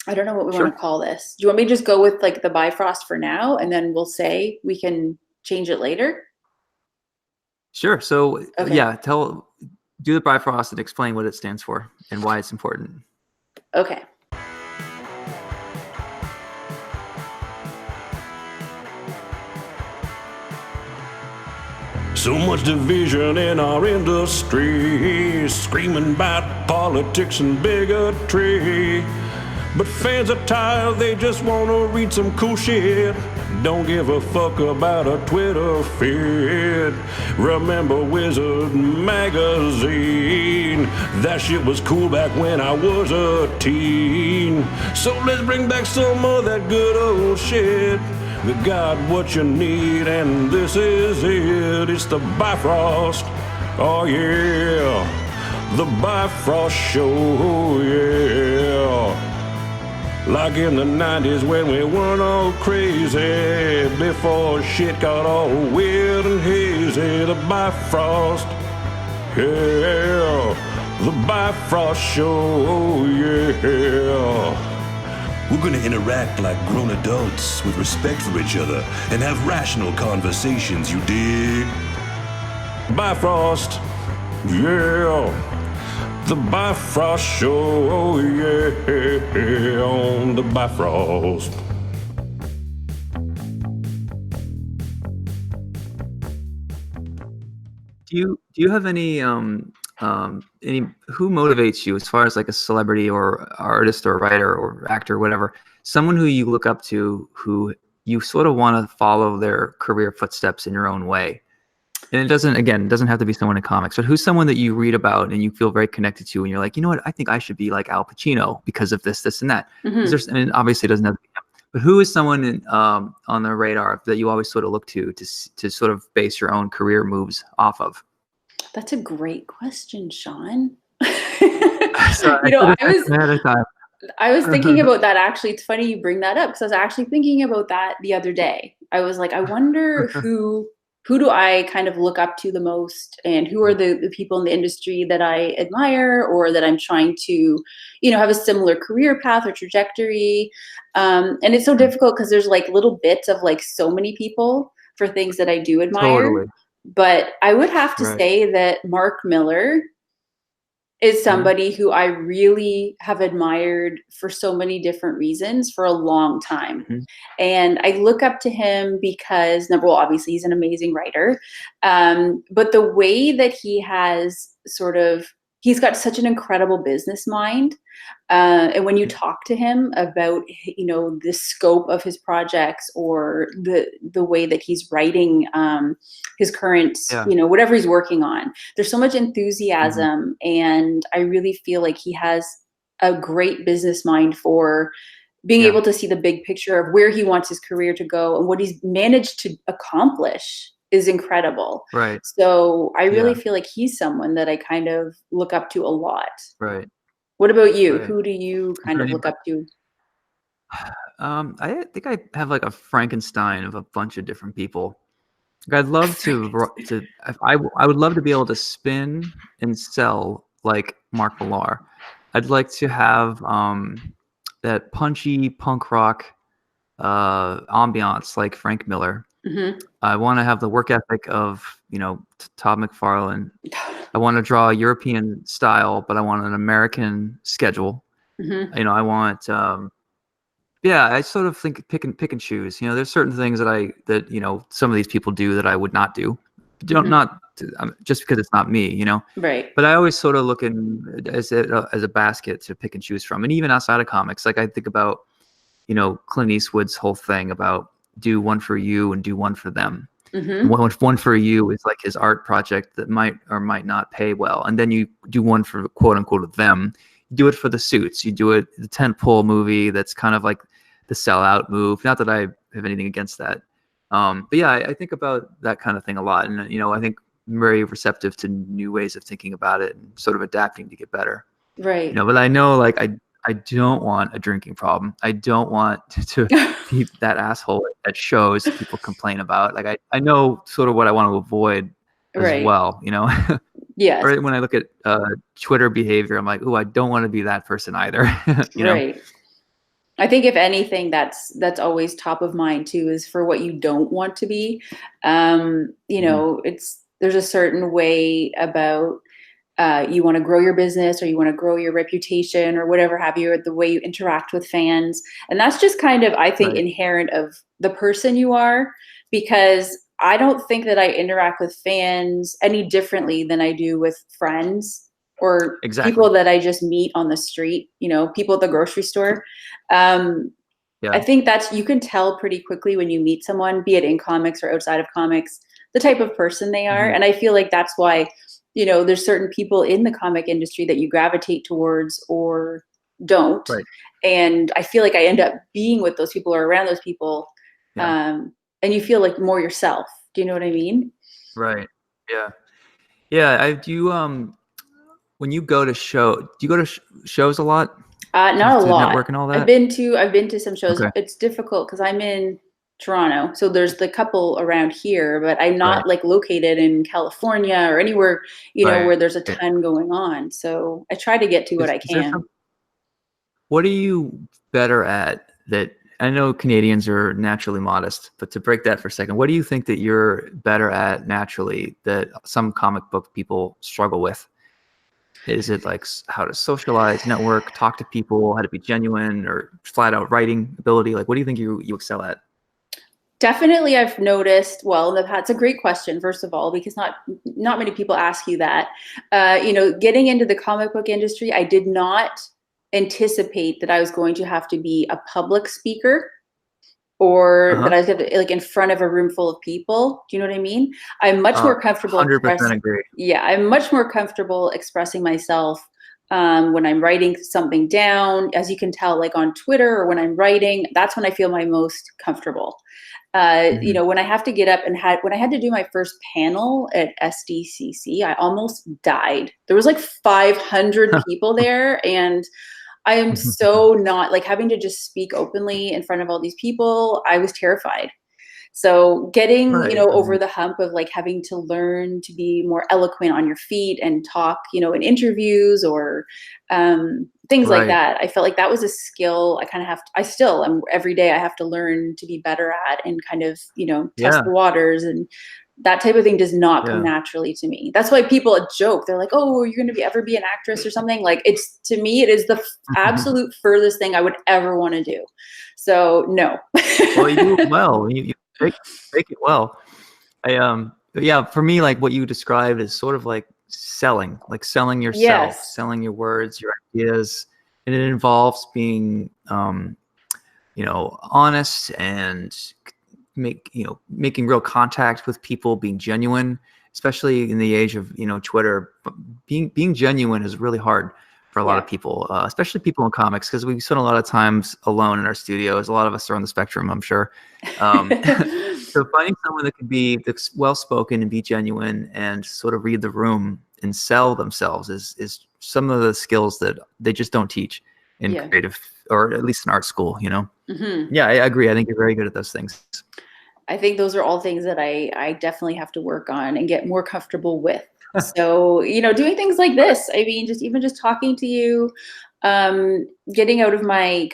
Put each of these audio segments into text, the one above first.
I don't know what we want Sure. to call this. Do you want me to just go with like the Bifrost for now, and then we'll say we can change it later? Sure. So Okay. yeah, do the Bifrost and explain what it stands for and why it's important. Okay. So much division in our industry, screaming about politics and bigotry. But fans are tired, they just wanna read some cool shit. Don't give a fuck about a Twitter feed. Remember Wizard Magazine? That shit was cool back when I was a teen. So let's bring back some of that good old shit. We got what you need, and this is it. It's the Bifrost. Oh yeah, the Bifrost Show. Yeah. Like in the 90s when we weren't all crazy, before shit got all weird and hazy. The Bifrost, yeah, the Bifrost Show, yeah. We're gonna interact like grown adults with respect for each other and have rational conversations, you dig? Bifrost, yeah. The Bifrost Show, yeah, on the Bifrost. Do you have any who motivates you as far as like a celebrity or artist or writer or actor or whatever, someone who you look up to, who you sort of want to follow their career footsteps in your own way? And it doesn't have to be someone in comics, but who's someone that you read about and you feel very connected to, and you're like, you know what, I think I should be like Al Pacino because of this, this, and that. Is Hmm. there, and obviously it doesn't have to be him, but who is someone on the radar that you always sort of look to sort of base your own career moves off of? That's a great question, Sean. So I You know, should have I checked was ahead of I was thinking time. about that actually. It's funny you bring that up because I was actually thinking about that the other day. I was like, I wonder who do I kind of look up to the most, and who are the people in the industry that I admire or that I'm trying to, have a similar career path or trajectory. And it's so difficult because there's like little bits of like so many people for things that I do admire. Totally. But I would have to Right. say that Mark Miller is Mhm. somebody who I really have admired for so many different reasons for a long time. Mhm. And I look up to him because, number one, obviously he's an amazing writer. But the way that he's got such an incredible business mind. And when you Mhm. talk to him about, the scope of his projects or the way that he's writing his current, Yeah. whatever he's working on, there's so much Mhm. enthusiasm, and I really feel like he has a great business mind for being Yeah. able to see the big picture of where he wants his career to go, and what he's managed to accomplish is incredible. Right. So I really Yeah. feel like he's someone that I kind of look up to a lot. Right. What about you? Right. Who do you Is kind there of look anybody? up to? I think I have like a Frankenstein of a bunch of different people. Like, I'd love I would love to be able to spin and sell like Mark Millar. I'd like to have that punchy punk rock ambiance like Frank Miller. Mhm. I want to have the work ethic of, Todd McFarlane. I want to draw a European style, but I want an American schedule. Mhm. I want yeah, I sort of think pick and choose. There's certain things that some of these people do that I would not do. Don't Mhm. not just because it's not me. Right. But I always sort of look in as a basket to pick and choose from. And even outside of comics, like I think about, Clint Eastwood's whole thing about do one for you and do one for them. And Mhm. one for you is like his art project that might or might not pay well, and then you do one for quote unquote them. You do it for the suits. You do it the tentpole movie that's kind of like the sellout move. Not that I have anything against that, but yeah, I think about that kind of thing a lot, and I think I'm very receptive to new ways of thinking about it and sort of adapting to get better. Right. But I know like I don't want a drinking problem. I don't want to be that asshole at shows that people complain about. Like I know sort of what I want to avoid as Right. well. Yes. Or when I look at Twitter behavior, I'm like, oh, I don't want to be that person either. Right. I think if anything, that's always top of mind too, is for what you don't want to be. You know, there's a certain way about you want to grow your business or you want to grow your reputation or whatever have you, or the way you interact with fans. And that's just kind of, I think, inherent of the person you are, because I don't think that I interact with fans any differently than I do with friends or people that I just meet on the street, you know, people at the grocery store. I think you can tell pretty quickly when you meet someone, be it in comics or outside of comics, the type of person they are. And I feel like that's why, you know, there's certain people in the comic industry that you gravitate towards or don't. And I feel like I end up being with those people or around those people. And you feel like more yourself. Do you know what I mean? Right. Yeah. Yeah. I do. When you go to do you go to shows a lot? Not a lot. Network and all that? I've been to some shows. Okay. It's difficult because I'm in Toronto, so there's the couple around here, but I'm not like located in California or anywhere, you know, where there's a ton going on. So I try to get to what I can. What are you better at that? I know Canadians are naturally modest, but to break that for a second, what do you think that you're better at naturally that some comic book people struggle with? Is it like how to socialize, network, talk to people, how to be genuine, or flat out writing ability? Like, what do you think you excel at? Definitely, I've noticed. Well, that's a great question, first of all, because not many people ask you that. You know, getting into the comic book industry, I did not anticipate that I was going to have to be a public speaker or that I was going to, like, in front of a room full of people. Do you know what I mean? I'm much more comfortable. 100% agree. Yeah, I'm much more comfortable expressing myself when I'm writing something down. As you can tell, like on Twitter or when I'm writing, that's when I feel my most comfortable. You know, when I have to get up and when I had to do my first panel at SDCC, I almost died. There was like 500 people there, and I am so not like having to just speak openly in front of all these people. I was terrified. So getting, you know, over the hump of like having to learn to be more eloquent on your feet and talk, you know, in interviews or things like that. I felt like that was a skill I kind of I still am every day I have to learn to be better at and kind of, you know, test the waters, and that type of thing does not come naturally to me. That's why people joke. They're like, oh, are you going to ever be an actress or something? Like, to me, it is the absolute furthest thing I would ever want to do. So no. Well, you do well. You make it well. Yeah, for me, like what you described is sort of like selling yourself, selling your words, your ideas. And it involves being, you know, honest and making real contact with people, being genuine, especially in the age of, you know, Twitter. Being genuine is really hard for a lot of people, especially people in comics, because we spend a lot of times alone in our studios. A lot of us are on the spectrum, I'm sure. So finding someone that can be well-spoken and be genuine and sort of read the room and sell themselves is some of the skills that they just don't teach in creative, or at least in art school, you know? Yeah, I agree. I think you're very good at those things. I think those are all things that I definitely have to work on and get more comfortable with. So, you know, doing things like this, I mean, just talking to you, getting out of my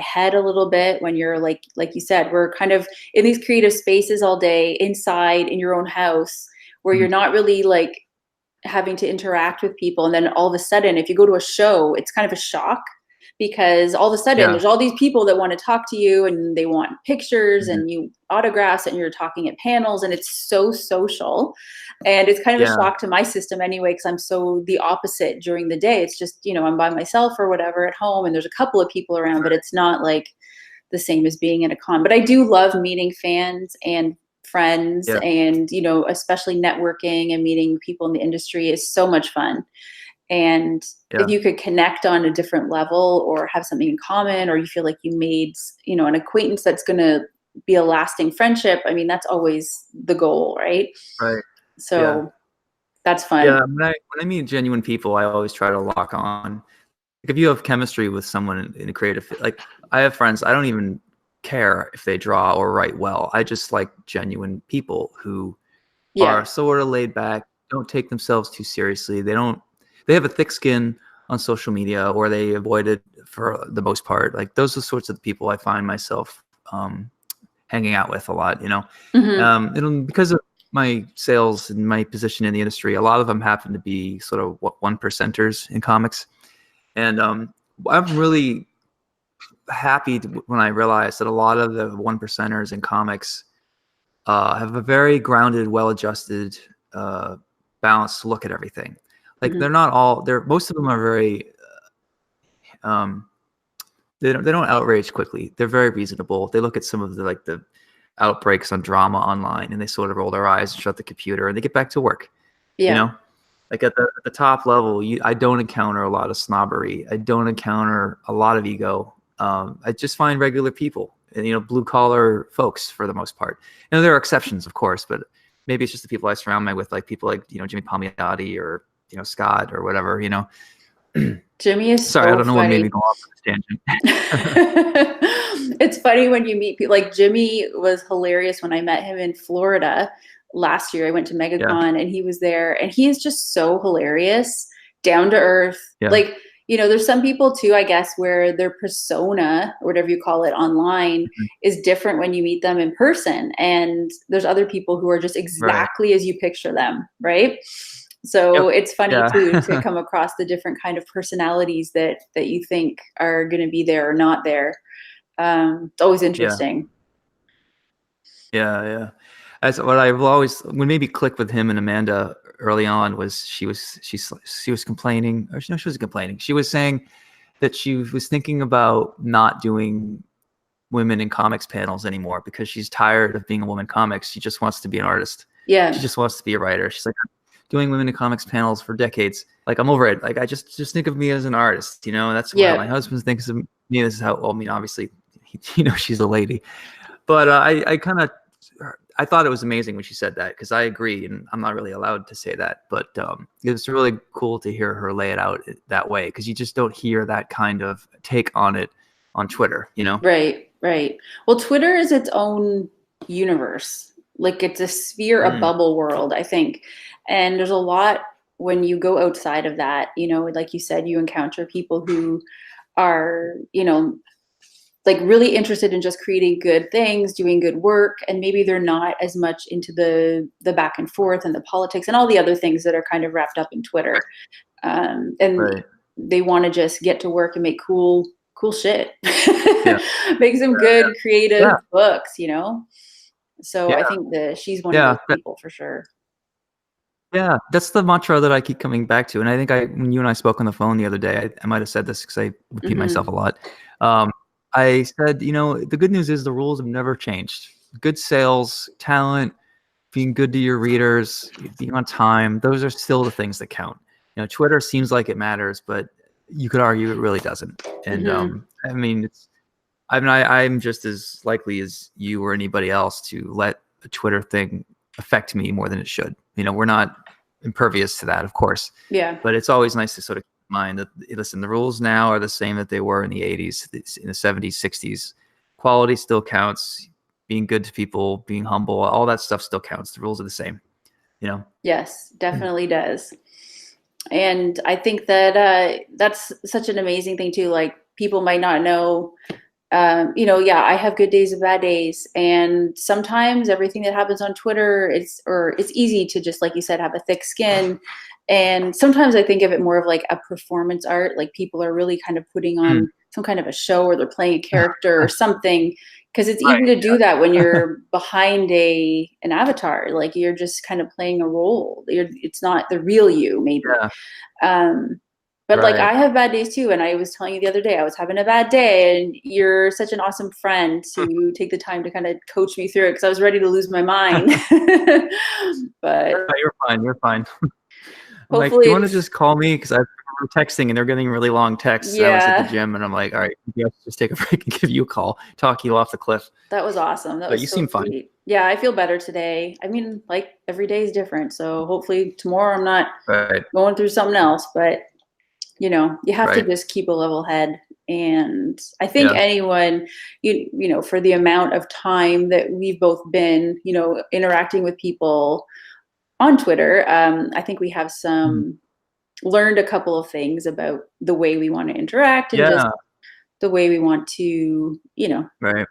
head a little bit when you're like you said, we're kind of in these creative spaces all day inside in your own house where you're not really like having to interact with people. And then all of a sudden, if you go to a show, it's kind of a shock because all of a sudden there's all these people that want to talk to you and they want pictures and you autographs and you're talking at panels and it's so social. And it's kind of a shock to my system anyway, because I'm so the opposite during the day. It's just, you know, I'm by myself or whatever at home and there's a couple of people around, but it's not like the same as being in a con. But I do love meeting fans and friends and, you know, especially networking and meeting people in the industry is so much fun. And if you could connect on a different level or have something in common, or you feel like you made, you know, an acquaintance that's going to be a lasting friendship, I mean, that's always the goal, right? Right. So that's fun. Yeah, when I meet genuine people, I always try to lock on. Like if you have chemistry with someone in a creative, like I have friends, I don't even care if they draw or write well. I just like genuine people who are sort of laid back, don't take themselves too seriously. They have a thick skin, on social media, or they avoid it for the most part. Like those are the sorts of people I find myself hanging out with a lot, you know. Because of my sales and my position in the industry, a lot of them happen to be sort of one percenters in comics. And I'm really happy when I realized that a lot of the one percenters in comics have a very grounded, well-adjusted, balanced look at everything. Like they're not all, most of them are very, they don't outrage quickly. They're very reasonable. They look at some of the outbreaks on drama online, and they sort of roll their eyes and shut the computer, and they get back to work. Yeah. You know, like at the top level, I don't encounter a lot of snobbery. I don't encounter a lot of ego. I just find regular people, and, you know, blue collar folks for the most part. You know, there are exceptions, of course, but maybe it's just the people I surround me with, like people like, you know, Jimmy Palmiotti or, you know, Scott or whatever, you know. Jimmy is sorry, so I don't know funny. what made me go off on this tangent. It's funny when you meet people. Like Jimmy was hilarious when I met him in Florida last year. I went to MegaCon and he was there, and he is just so hilarious, down to earth. Yeah. Like, you know, there's some people too, I guess, where their persona, or whatever you call it, online is different when you meet them in person. And there's other people who are just exactly as you picture them, right? So it's funny too to come across the different kind of personalities that you think are going to be there or not there. It's always interesting. Yeah. That's what I've always, what made me click with him and Amanda early on was she was complaining, or no, she wasn't complaining. She was saying that she was thinking about not doing women in comics panels anymore because she's tired of being a woman in comics. She just wants to be an artist. Yeah. She just wants to be a writer. She's like, doing women in comics panels for decades. Like, I'm over it. Like, I just think of me as an artist, you know. That's what my husband thinks of me. This is how, well, I mean, obviously, you know, she's a lady, but I thought it was amazing when she said that, because I agree, and I'm not really allowed to say that, but it was really cool to hear her lay it out that way, because you just don't hear that kind of take on it on Twitter, you know. Right. Well, Twitter is its own universe. Like, it's a sphere, a bubble world, I think. And there's a lot when you go outside of that, you know, like you said, you encounter people who are, you know, like really interested in just creating good things, doing good work. And maybe they're not as much into the back and forth and the politics and all the other things that are kind of wrapped up in Twitter. And they want to just get to work and make cool shit, make some good creative books, you know? So I think she's one of those people for sure. Yeah, that's the mantra that I keep coming back to. And I think when you and I spoke on the phone the other day, I might have said this because I repeat myself a lot. I said, you know, the good news is the rules have never changed. Good sales, talent, being good to your readers, being on time, those are still the things that count. You know, Twitter seems like it matters, but you could argue it really doesn't. And I mean, I'm just as likely as you or anybody else to let a Twitter thing affect me more than it should. You know, we're not impervious to that, of course. Yeah. But it's always nice to sort of keep in mind that, listen, the rules now are the same that they were in the 80s, in the 70s, 60s. Quality still counts. Being good to people, being humble, all that stuff still counts. The rules are the same, you know? Yes, definitely does. And I think that that's such an amazing thing too. Like, people might not know, you know, I have good days and bad days. And sometimes everything that happens on Twitter, it's easy to just, like you said, have a thick skin. And sometimes I think of it more of like a performance art. Like, people are really kind of putting on some kind of a show, or they're playing a character or something. Because it's easy to do that when you're behind an avatar. Like, you're just kind of playing a role. It's not the real you, maybe. But like, I have bad days too. And I was telling you the other day, I was having a bad day, and you're such an awesome friend to take the time to kind of coach me through it, because I was ready to lose my mind. But you're fine. Like, do you want to just call me? Because we're texting and they're getting really long texts. I was at the gym and I'm like, all right, maybe I'll just take a break and give you a call, talk you off the cliff. That was awesome. But you seem fine. Yeah, I feel better today. I mean, like, every day is different. So hopefully tomorrow I'm not going through something else. But, you know, you have to just keep a level head. And I think anyone, you know, for the amount of time that we've both been, you know, interacting with people on Twitter, I think we have some learned a couple of things about the way we want to interact and just Yeah. the way we want to, Right.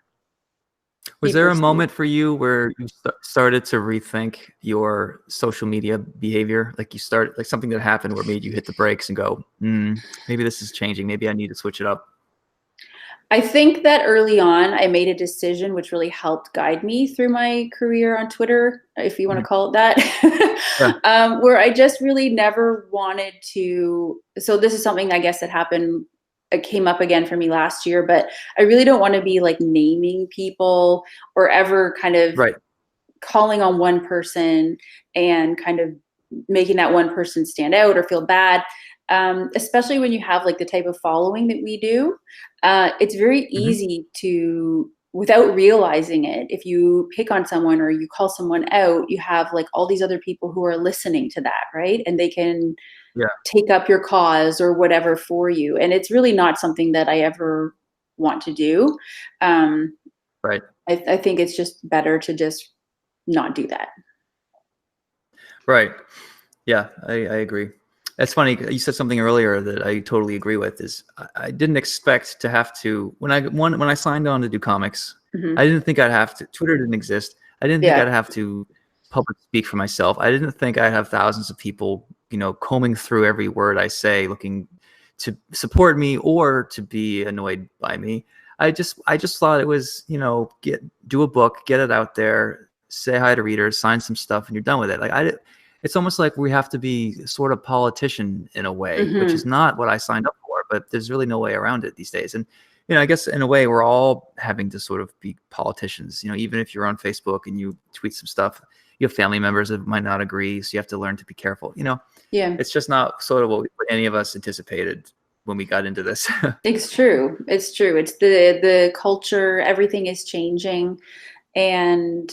be Was there a perceived. moment for you where you started to rethink your social media behavior? Like something that happened where made you hit the brakes and go, maybe this is changing. Maybe I need to switch it up. I think that early on, I made a decision which really helped guide me through my career on Twitter, if you want to call it that, Yeah. where I just really never wanted to. So this is something I guess that happened. It came up again for me last year, but I really don't want to be like naming people or ever kind of Right. calling on one person and kind of making that one person stand out or feel bad. Especially when you have like the type of following that we do, it's very easy to, without realizing it, if you pick on someone or you call someone out, you have like all these other people who are listening to that, right? And they can Yeah. take up your cause or whatever for you. And it's really not something that I ever want to do. Right. I think it's just better to just not do that. Right. Yeah, I agree. That's funny. You said something earlier that I totally agree with. Is I didn't expect to have to when I signed on to do comics. Mhm. I didn't think I'd have to. Twitter didn't exist. I didn't think Yeah. I'd have to public speak for myself. I didn't think I'd have thousands of people, combing through every word I say, looking to support me or to be annoyed by me. I just thought it was, do a book, get it out there, say hi to readers, sign some stuff, and you're done with it. It's almost like we have to be sort of politician in a way, which is not what I signed up for, but there's really no way around it these days. And, I guess in a way we're all having to sort of be politicians, even if you're on Facebook and you tweet some stuff, you have family members that might not agree. So you have to learn to be careful. Yeah. It's just not sort of what any of us anticipated when we got into this. It's true. It's true. It's the culture, everything is changing. And,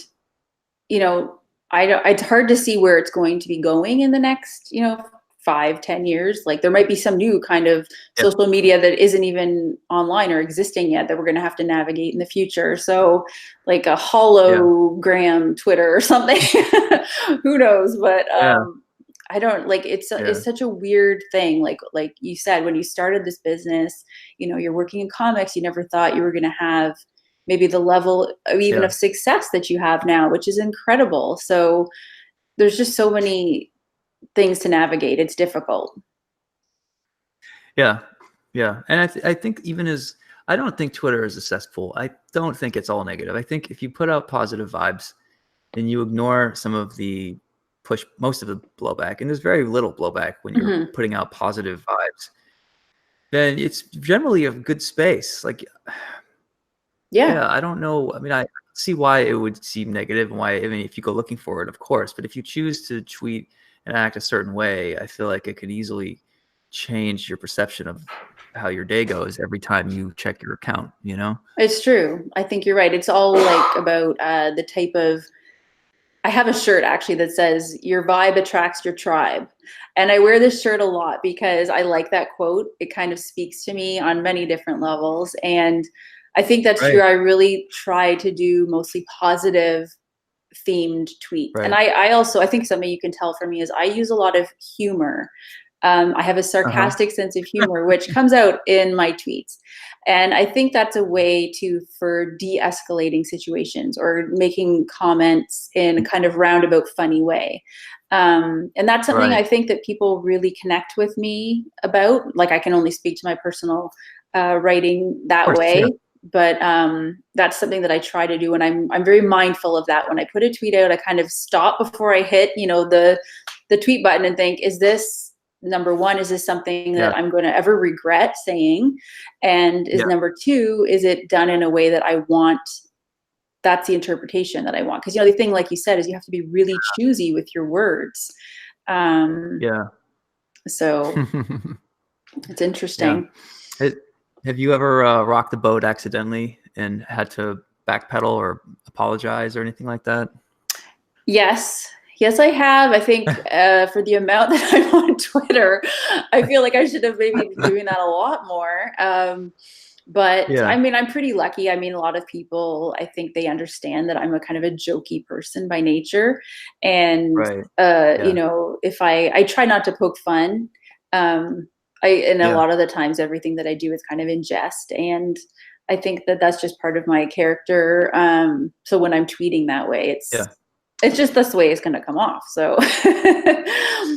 it's hard to see where it's going to be going in the next, 5-10 years. Like there might be some new kind of Yeah. social media that isn't even online or existing yet that we're going to have to navigate in the future. So like a hologram Twitter or something, who knows? But, I don't like it's such a weird thing. Like you said, when you started this business, you're working in comics, you never thought you were going to have maybe the level of even of success that you have now, which is incredible. So there's just so many things to navigate. It's difficult. Yeah. Yeah. And I think I don't think Twitter is a cesspool. I don't think it's all negative. I think if you put out positive vibes and you ignore most of the blowback, and there's very little blowback when you're putting out positive vibes, then it's generally a good space. Like, yeah, I don't know. I mean, I see why it would seem negative and why, if you go looking for it, of course, but if you choose to tweet and act a certain way, I feel like it could easily change your perception of how your day goes every time you check your account, It's true. I think you're right. It's all like about the type of, I have a shirt actually that says your vibe attracts your tribe. And I wear this shirt a lot because I like that quote. It kind of speaks to me on many different levels. And I think that's true. I really try to do mostly positive themed tweets. And I think something you can tell from me is I use a lot of humor. I have a sarcastic sense of humor, which comes out in my tweets. And I think that's a way for de-escalating situations or making comments in a kind of roundabout funny way. And that's something I think that people really connect with me about. Like I can only speak to my personal writing that way. Yeah. But that's something that I try to do. And I'm very mindful of that. When I put a tweet out, I kind of stop before I hit, the tweet button and think, is this, number one, is this something that I'm going to ever regret saying? And number two, is it done in a way that I want? That's the interpretation that I want. Because, the thing, like you said, is you have to be really choosy with your words. So it's interesting. Yeah. Have you ever rocked the boat accidentally and had to backpedal or apologize or anything like that? Yes, I have. I think for the amount that I'm on Twitter, I feel like I should have maybe been doing that a lot more. But I mean, I'm pretty lucky. I mean, a lot of people, I think they understand that I'm a kind of a jokey person by nature. And, if I try not to poke fun A lot of the times everything that I do is kind of in jest, and I think that that's just part of my character. So when I'm tweeting that way, it's just this way it's going to come off. So,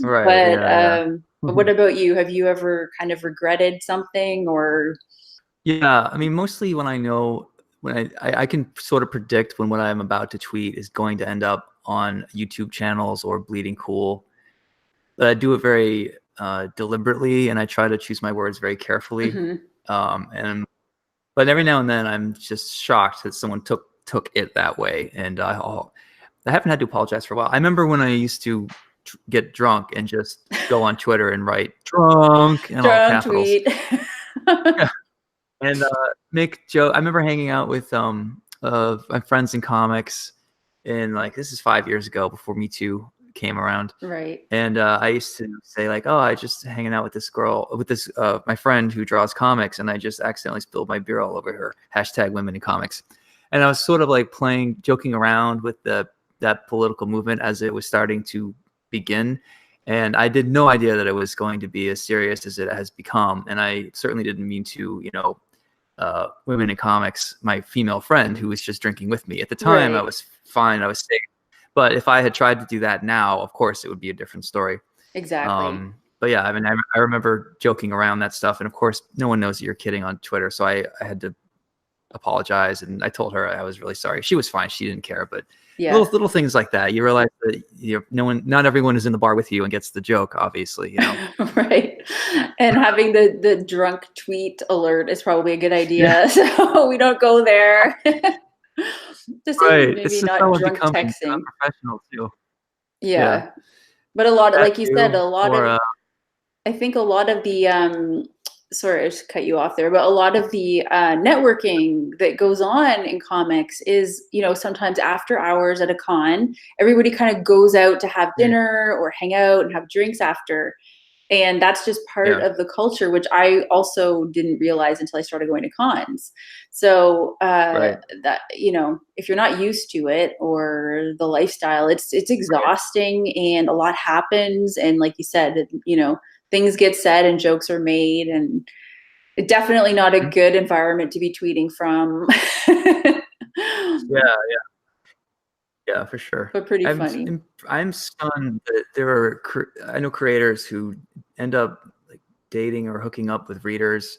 but what about you? Have you ever kind of regretted something or? Yeah, I mean, mostly when I know when I can sort of predict when what I'm about to tweet is going to end up on YouTube channels or Bleeding Cool. But I do it very deliberately, and I try to choose my words very carefully. But every now and then I'm just shocked that someone took it that way, and I haven't had to apologize for a while. I remember when I used to get drunk and just go on Twitter and write "drunk" and all capitals. Tweet. Yeah. And make joke. I remember hanging out with my friends in comics, and like this is 5 years ago before Me Too came around. Right. And I used to say like, oh, I just hanging out with this girl, with this my friend who draws comics, and I just accidentally spilled my beer all over her. #women in comics. And I was sort of like joking around with that political movement as it was starting to begin. And I did no idea that it was going to be as serious as it has become. And I certainly didn't mean to, women in comics, my female friend who was just drinking with me. At the time, I was fine. I was safe. But if I had tried to do that now, of course, it would be a different story. Exactly. But yeah, I mean, I remember joking around that stuff. And of course, no one knows that you're kidding on Twitter. So I had to apologize. And I told her I was really sorry. She was fine. She didn't care. But little things like that. You realize that not everyone is in the bar with you and gets the joke, obviously. Right. And having the drunk tweet alert is probably a good idea. So we don't go there. Just right. Maybe not drunk texting. Professional too. Yeah. But a lot of, like you said, I think a lot of the sorry, I just cut you off there, but a lot of the networking that goes on in comics is, sometimes after hours at a con, everybody kind of goes out to have dinner or hang out and have drinks after. And that's just part of the culture, which I also didn't realize until I started going to cons. So that, if you're not used to it or the lifestyle, it's exhausting and a lot happens. And like you said, things get said and jokes are made, and it's definitely not a good environment to be tweeting from. Yeah, for sure. But pretty funny. I'm stunned that I know creators who end up like dating or hooking up with readers,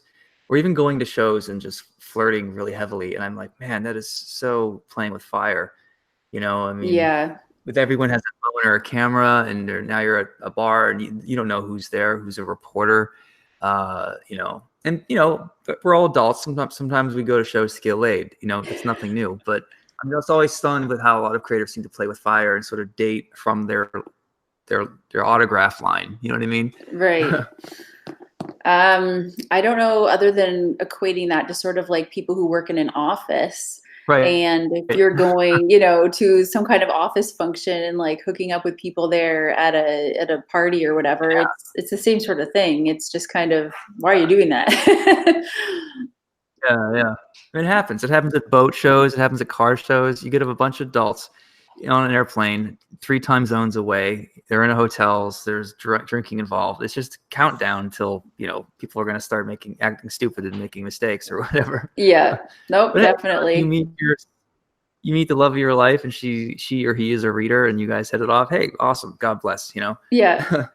or even going to shows and just flirting really heavily. And I'm like, man, that is so playing with fire. I mean, with everyone has a phone or a camera, and now you're at a bar and you don't know who's there, who's a reporter, and we're all adults. Sometimes we go to shows to get laid. It's nothing new, but I'm just always stunned with how a lot of creators seem to play with fire and sort of date from their autograph line. You know what I mean? Right. I don't know, other than equating that to sort of like people who work in an office. Right. And if you're going, to some kind of office function and like hooking up with people there at a party or whatever, it's the same sort of thing. It's just kind of, why are you doing that? Yeah. It happens. It happens at boat shows. It happens at car shows. You get a bunch of adults on an airplane 3 time zones away. They're in hotels. There's drinking involved. It's just a countdown until, people are going to start acting stupid and making mistakes or whatever. Yeah. Nope, definitely. You meet the love of your life, and she or he is a reader, and you guys hit it off. Hey, awesome. God bless, Yeah.